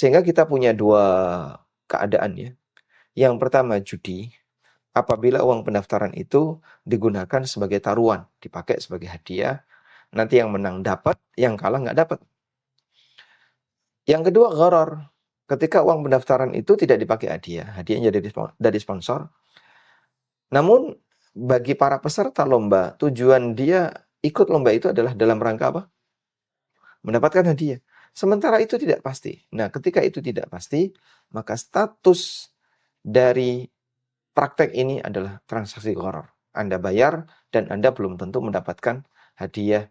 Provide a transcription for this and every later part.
Sehingga kita punya dua keadaan ya. Yang pertama judi, apabila uang pendaftaran itu digunakan sebagai taruhan, dipakai sebagai hadiah, nanti yang menang dapat, yang kalah nggak dapat. Yang kedua gharar, ketika uang pendaftaran itu tidak dipakai hadiah, hadiahnya dari sponsor. Namun bagi para peserta lomba, tujuan dia ikut lomba itu adalah dalam rangka apa? Mendapatkan hadiah. Sementara itu tidak pasti. Nah, ketika itu tidak pasti, maka status dari praktek ini adalah transaksi gharar. Anda bayar dan Anda belum tentu mendapatkan hadiah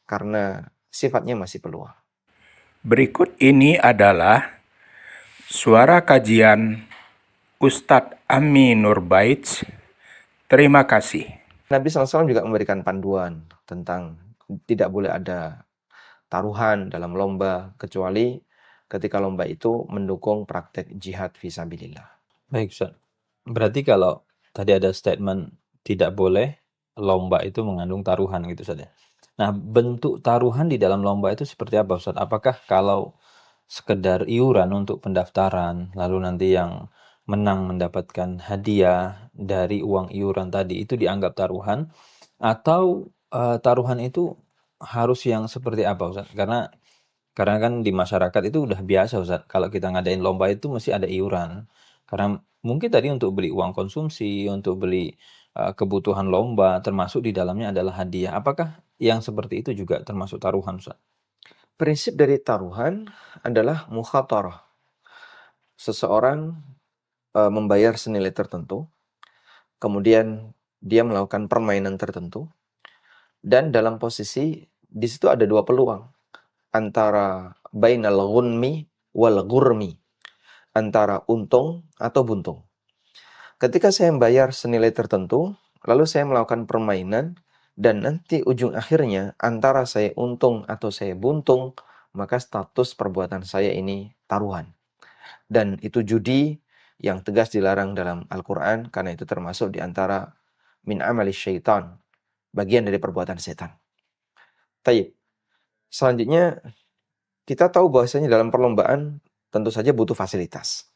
karena sifatnya masih peluang. Berikut ini adalah suara kajian Ustadz Ami Nurbaits. Terima kasih. Nabi SAW juga memberikan panduan tentang tidak boleh ada taruhan dalam lomba kecuali ketika lomba itu mendukung praktek jihad fisabilillah. Baik, Ustaz. Berarti kalau tadi ada statement tidak boleh lomba itu mengandung taruhan gitu, Ustaz ya. Nah, bentuk taruhan di dalam lomba itu seperti apa, Ustaz? Apakah kalau sekedar iuran untuk pendaftaran, lalu nanti yang menang mendapatkan hadiah dari uang iuran tadi itu dianggap taruhan, atau taruhan itu harus yang seperti apa, Ustaz? Karena kan di masyarakat itu udah biasa, Ustaz, kalau kita ngadain lomba itu mesti ada iuran. Karena mungkin tadi untuk beli uang konsumsi, untuk beli kebutuhan lomba, termasuk di dalamnya adalah hadiah. Apakah yang seperti itu juga termasuk taruhan, Ustaz? Prinsip dari taruhan adalah mukhatarah. Seseorang membayar senilai tertentu, kemudian dia melakukan permainan tertentu, dan dalam posisi di situ ada dua peluang antara bainal ghunmi wal ghurmi, antara untung atau buntung. Ketika saya membayar senilai tertentu, lalu saya melakukan permainan, dan nanti ujung akhirnya antara saya untung atau saya buntung, maka status perbuatan saya ini taruhan. Dan itu judi yang tegas dilarang dalam Al-Quran, karena itu termasuk di antara min amali syaitan, bagian dari perbuatan setan. Taib. Selanjutnya, kita tahu bahwasanya dalam perlombaan tentu saja butuh fasilitas.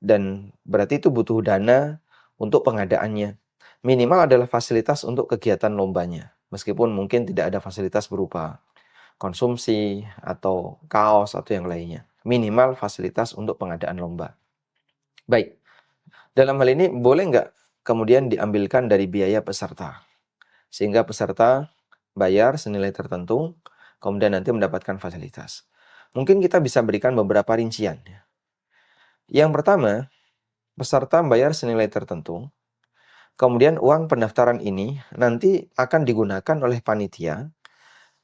Dan berarti itu butuh dana untuk pengadaannya. Minimal adalah fasilitas untuk kegiatan lombanya. Meskipun mungkin tidak ada fasilitas berupa konsumsi atau kaos atau yang lainnya. Minimal fasilitas untuk pengadaan lomba. Baik, dalam hal ini boleh nggak kemudian diambilkan dari biaya peserta? Sehingga peserta bayar senilai tertentu, kemudian nanti mendapatkan fasilitas. Mungkin kita bisa berikan beberapa rincian. Yang pertama, peserta membayar senilai tertentu, kemudian uang pendaftaran ini nanti akan digunakan oleh panitia,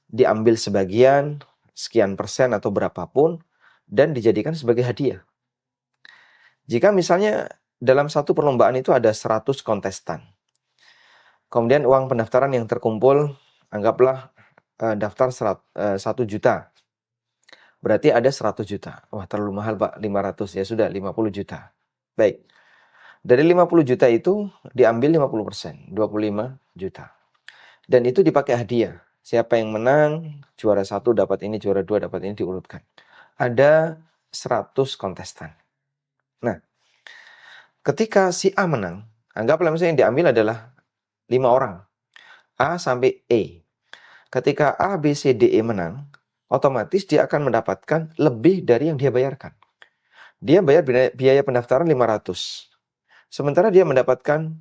diambil sebagian, sekian persen atau berapapun, dan dijadikan sebagai hadiah. Jika misalnya dalam satu perlombaan itu ada 100 kontestan, kemudian uang pendaftaran yang terkumpul, anggaplah daftar 1 juta, berarti ada 100 juta. Wah, terlalu mahal Pak, 500, ya sudah 50 juta. Baik, dari 50 juta itu diambil 50%, 25 juta. Dan itu dipakai hadiah. Siapa yang menang, juara 1 dapat ini, juara 2 dapat ini, diurutkan. Ada 100 kontestan. Nah, ketika si A menang, anggaplah misalnya yang diambil adalah 5 orang, A sampai E. Ketika A, B, C, D, E menang, otomatis dia akan mendapatkan lebih dari yang dia bayarkan. Dia bayar biaya pendaftaran 500. Sementara dia mendapatkan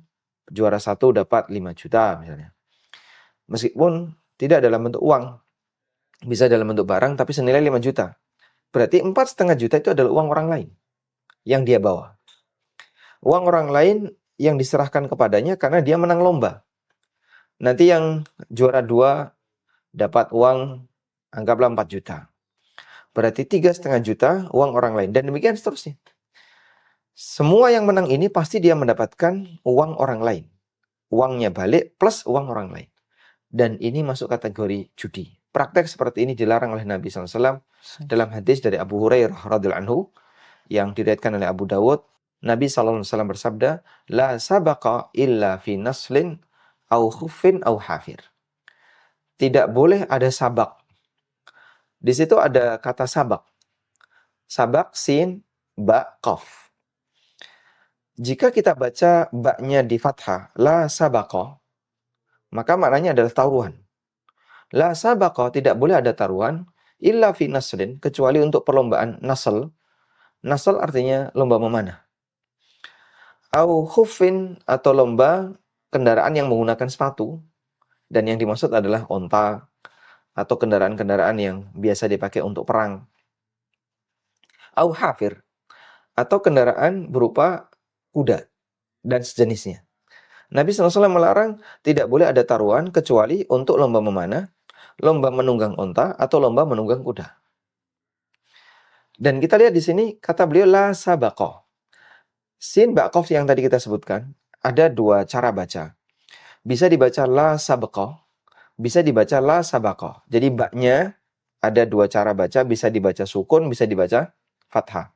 juara 1 dapat 5 juta misalnya. Meskipun tidak dalam bentuk uang, bisa dalam bentuk barang tapi senilai 5 juta. Berarti 4,5 juta itu adalah uang orang lain yang dia bawa. Uang orang lain yang diserahkan kepadanya karena dia menang lomba. Nanti yang juara 2 dapat uang anggaplah 4 juta. Berarti 3,5 juta uang orang lain. Dan demikian seterusnya. Semua yang menang ini pasti dia mendapatkan uang orang lain. Uangnya balik plus uang orang lain. Dan ini masuk kategori judi. Praktek seperti ini dilarang oleh Nabi SAW dalam hadis dari Abu Hurairah radhiyallahu anhu yang diriwayatkan oleh Abu Dawud. Nabi SAW bersabda, la sabaqa illa fi naslin au khuffin au hafir. Tidak boleh ada sabak. Di situ ada kata sabak. Sabak, sin, ba, qaf. Jika kita baca ba-nya di fathah, la sabaqa, maka maknanya adalah taruhan. La sabaqa, tidak boleh ada taruhan, illa fi nasrin, kecuali untuk perlombaan nasl. Nasl artinya lomba memanah. Au khuffin, atau lomba kendaraan yang menggunakan sepatu. Dan yang dimaksud adalah onta, atau kendaraan-kendaraan yang biasa dipakai untuk perang. Au hafir, atau kendaraan berupa kuda dan sejenisnya. Nabi SAW melarang tidak boleh ada taruhan kecuali untuk lomba memanah, lomba menunggang onta, atau lomba menunggang kuda. Dan kita lihat di sini kata beliau la sabaqah. Sin baqaf yang tadi kita sebutkan ada dua cara baca. Bisa dibaca la sabaqah, bisa dibaca la sabaqah. Jadi baknya ada dua cara baca, bisa dibaca sukun, bisa dibaca fathah.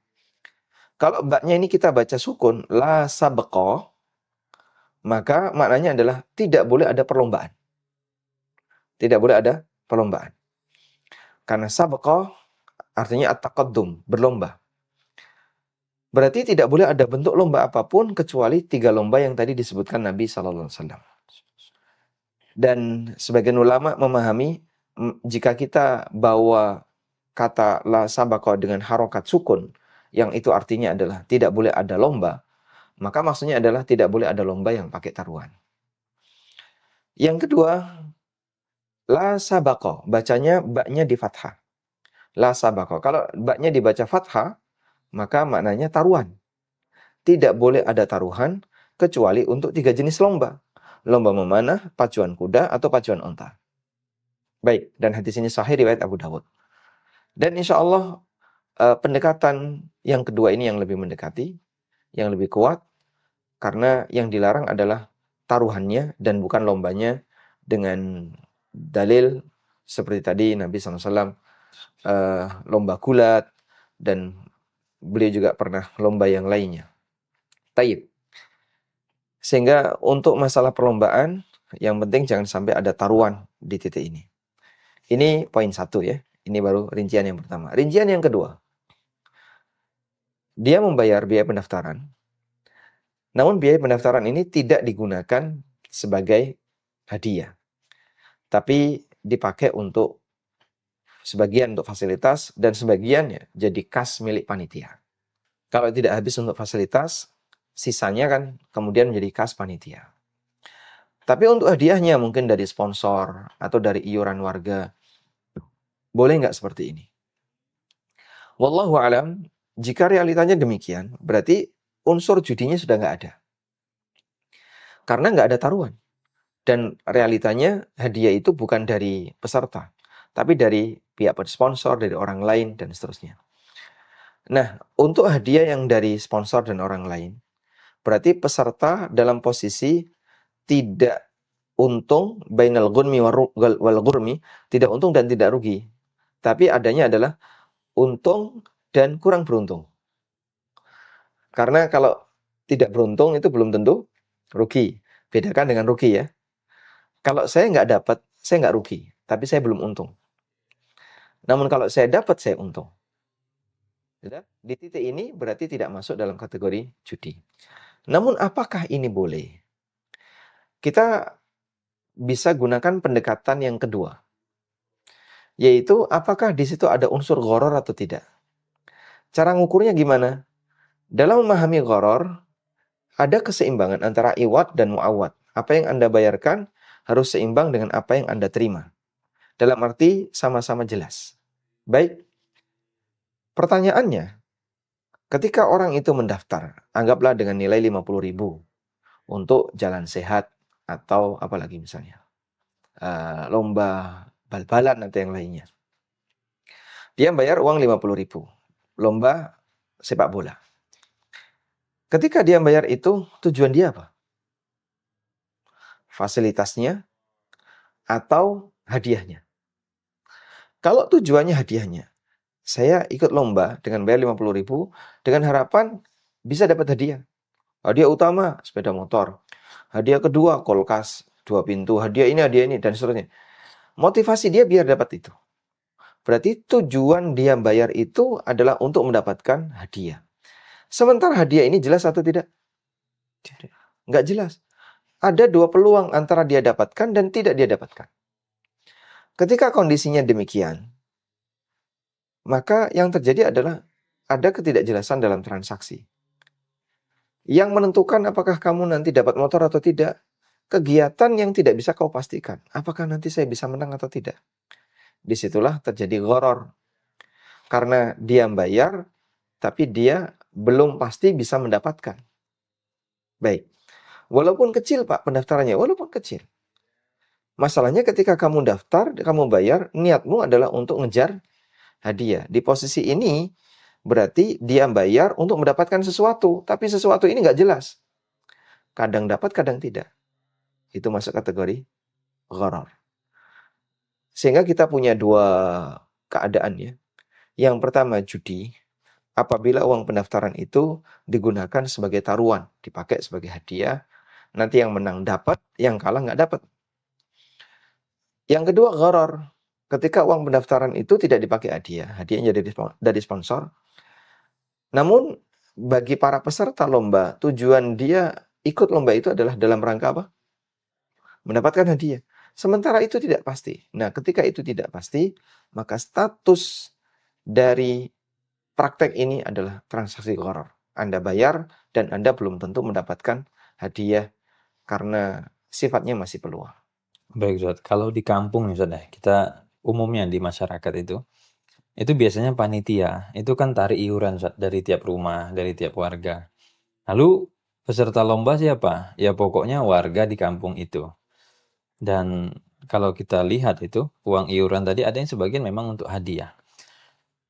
Kalau baknya ini kita baca sukun, la sabaqah, maka maknanya adalah tidak boleh ada perlombaan. Tidak boleh ada perlombaan. Karena sabaqah artinya at-taqaddum, berlomba. Berarti tidak boleh ada bentuk lomba apapun kecuali 3 lomba yang tadi disebutkan Nabi SAW. Dan sebagian ulama memahami jika kita bawa kata la sabaqah dengan harokat sukun, yang itu artinya adalah tidak boleh ada lomba, maka maksudnya adalah tidak boleh ada lomba yang pakai taruhan. Yang kedua, la sabaqah, bacanya baknya di fathah. La sabaqah. Kalau baknya dibaca fathah, maka maknanya taruhan. Tidak boleh ada taruhan kecuali untuk 3 jenis lomba. Lomba memanah, pacuan kuda, atau pacuan onta. Baik, dan hadis ini sahih riwayat Abu Dawud. Dan insya Allah pendekatan yang kedua ini yang lebih mendekati, yang lebih kuat, karena yang dilarang adalah taruhannya dan bukan lombanya dengan dalil seperti tadi Nabi SAW lomba gulat, dan beliau juga pernah lomba yang lainnya. Taib. Sehingga untuk masalah perlombaan, yang penting jangan sampai ada taruhan di titik ini. Ini poin 1 ya. Ini baru rincian yang pertama. Rincian yang kedua. Dia membayar biaya pendaftaran. Namun biaya pendaftaran ini tidak digunakan sebagai hadiah. Tapi dipakai untuk sebagian untuk fasilitas dan sebagiannya jadi kas milik panitia. Kalau tidak habis untuk fasilitas, sisanya kan kemudian menjadi kas panitia. Tapi untuk hadiahnya mungkin dari sponsor atau dari iuran warga, boleh nggak seperti ini? Wallahu alam, jika realitanya demikian, berarti unsur judinya sudah nggak ada. Karena nggak ada taruhan. Dan realitanya hadiah itu bukan dari peserta, tapi dari pihak sponsor, dari orang lain, dan seterusnya. Nah, untuk hadiah yang dari sponsor dan orang lain, berarti peserta dalam posisi tidak untung, bainal ghunmi wal ghurmi, tidak untung dan tidak rugi. Tapi adanya adalah untung dan kurang beruntung. Karena kalau tidak beruntung itu belum tentu rugi. Bedakan dengan rugi ya. Kalau saya nggak dapat, saya nggak rugi. Tapi saya belum untung. Namun kalau saya dapat, saya untung. Di titik ini berarti tidak masuk dalam kategori judi. Namun apakah ini boleh? Kita bisa gunakan pendekatan yang kedua. Yaitu apakah di situ ada unsur gharar atau tidak. Cara ngukurnya gimana? Dalam memahami gharar, ada keseimbangan antara iwad dan muawad. Apa yang Anda bayarkan harus seimbang dengan apa yang Anda terima. Dalam arti sama-sama jelas. Baik. Pertanyaannya, ketika orang itu mendaftar, anggaplah dengan nilai 50.000 untuk jalan sehat atau apalagi misalnya lomba bal-balan atau yang lainnya. Dia bayar uang 50.000, lomba sepak bola. Ketika dia bayar itu, tujuan dia apa? Fasilitasnya atau hadiahnya? Kalau tujuannya hadiahnya, saya ikut lomba dengan bayar 50.000 dengan harapan bisa dapat hadiah. Hadiah utama sepeda motor, hadiah kedua kulkas 2 pintu, hadiah ini dan seterusnya. Motivasi dia biar dapat itu. Berarti tujuan dia bayar itu adalah untuk mendapatkan hadiah. Sementara hadiah ini jelas atau tidak? Tidak. Nggak jelas. Ada dua peluang antara dia dapatkan dan tidak dia dapatkan. Ketika kondisinya demikian, maka yang terjadi adalah ada ketidakjelasan dalam transaksi. Yang menentukan apakah kamu nanti dapat motor atau tidak, kegiatan yang tidak bisa kau pastikan. Apakah nanti saya bisa menang atau tidak? Disitulah terjadi gharar. Karena dia bayar, tapi dia belum pasti bisa mendapatkan. Baik. Walaupun kecil Pak pendaftarannya, walaupun kecil. Masalahnya ketika kamu daftar, kamu bayar, niatmu adalah untuk ngejar hadiah. Di posisi ini, berarti dia bayar untuk mendapatkan sesuatu. Tapi sesuatu ini nggak jelas. Kadang dapat, kadang tidak. Itu masuk kategori gharar. Sehingga kita punya dua keadaan ya. Yang pertama judi. Apabila uang pendaftaran itu digunakan sebagai taruhan, dipakai sebagai hadiah, nanti yang menang dapat, yang kalah nggak dapat. Yang kedua gharar. Ketika uang pendaftaran itu tidak dipakai hadiah, hadiahnya dari sponsor. Namun bagi para peserta lomba, tujuan dia ikut lomba itu adalah dalam rangka apa? Mendapatkan hadiah. Sementara itu tidak pasti. Nah, ketika itu tidak pasti, maka status dari praktek ini adalah transaksi gharar. Anda bayar dan Anda belum tentu mendapatkan hadiah karena sifatnya masih peluang. Baik Ustaz, kalau di kampung nih Ustaz ya, kita umumnya di masyarakat itu biasanya panitia, itu kan tarik iuran Ustaz, dari tiap rumah, dari tiap warga. Lalu peserta lomba siapa? Ya pokoknya warga di kampung itu. Dan kalau kita lihat itu, uang iuran tadi ada yang sebagian memang untuk hadiah.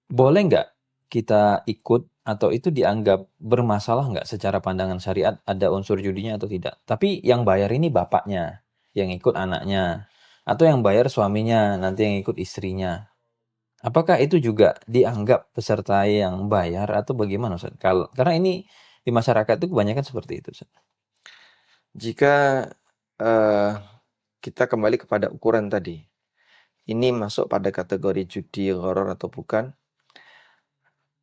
Boleh nggak kita ikut atau itu dianggap bermasalah nggak secara pandangan syariat ada unsur judinya atau tidak? Tapi yang bayar ini bapaknya, yang ikut anaknya, atau yang bayar suaminya, nanti yang ikut istrinya. Apakah itu juga dianggap peserta yang bayar atau bagaimana Ustaz? Karena ini di masyarakat itu kebanyakan seperti itu Ustaz. Jika eh, kita kembali kepada ukuran tadi, ini masuk pada kategori judi gharar atau bukan?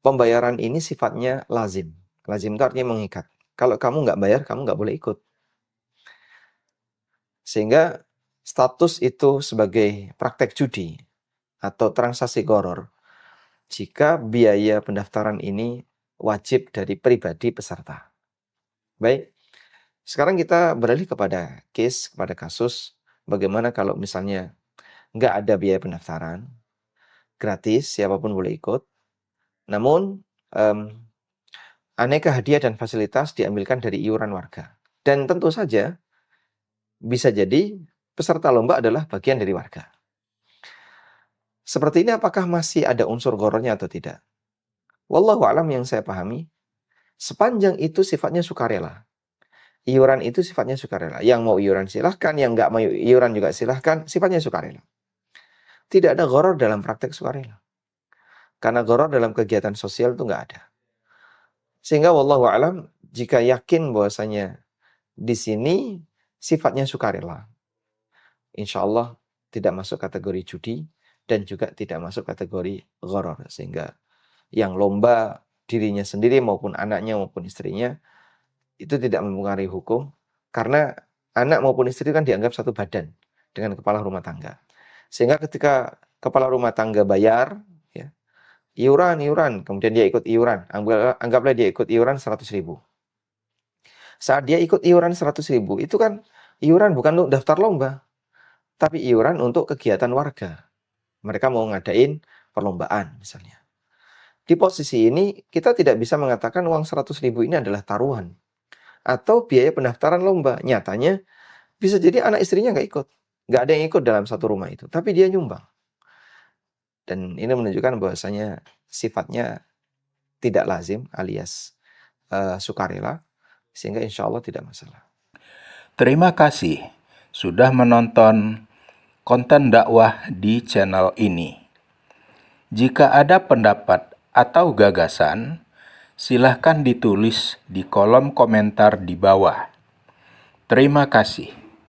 Pembayaran ini sifatnya lazim. Lazim itu artinya mengikat. Kalau kamu nggak bayar, kamu nggak boleh ikut. Sehingga status itu sebagai praktek judi atau transaksi gharar jika biaya pendaftaran ini wajib dari pribadi peserta. Baik, sekarang kita beralih kepada kasus bagaimana kalau misalnya nggak ada biaya pendaftaran, gratis, siapapun boleh ikut. Namun, aneka hadiah dan fasilitas diambilkan dari iuran warga. Dan tentu saja, bisa jadi peserta lomba adalah bagian dari warga. Seperti ini apakah masih ada unsur ghararnya atau tidak? Wallahu a'lam, yang saya pahami, sepanjang itu sifatnya sukarela. Iuran itu sifatnya sukarela. Yang mau iuran silahkan, yang nggak mau iuran juga silahkan, sifatnya sukarela. Tidak ada gharar dalam praktek sukarela. Karena gharar dalam kegiatan sosial itu nggak ada. Sehingga wallahu a'lam, jika yakin bahwasanya di sini sifatnya sukarela, insya Allah tidak masuk kategori judi dan juga tidak masuk kategori gharar. Sehingga yang lomba dirinya sendiri maupun anaknya maupun istrinya itu tidak mempengaruhi hukum, karena anak maupun istri kan dianggap satu badan dengan kepala rumah tangga. Sehingga ketika kepala rumah tangga bayar ya, iuran, kemudian dia ikut iuran, anggaplah dia ikut iuran 100.000. Saat dia ikut iuran 100.000, itu kan iuran bukan untuk daftar lomba, tapi iuran untuk kegiatan warga. Mereka mau ngadain perlombaan misalnya. Di posisi ini, kita tidak bisa mengatakan uang 100.000 ini adalah taruhan atau biaya pendaftaran lomba. Nyatanya, bisa jadi anak istrinya nggak ikut. Nggak ada yang ikut dalam satu rumah itu, tapi dia nyumbang. Dan ini menunjukkan bahwasanya sifatnya tidak lazim alias sukarela, sehingga insya Allah tidak masalah. Terima kasih sudah menonton konten dakwah di channel ini. Jika ada pendapat atau gagasan, silahkan ditulis di kolom komentar di bawah. Terima kasih.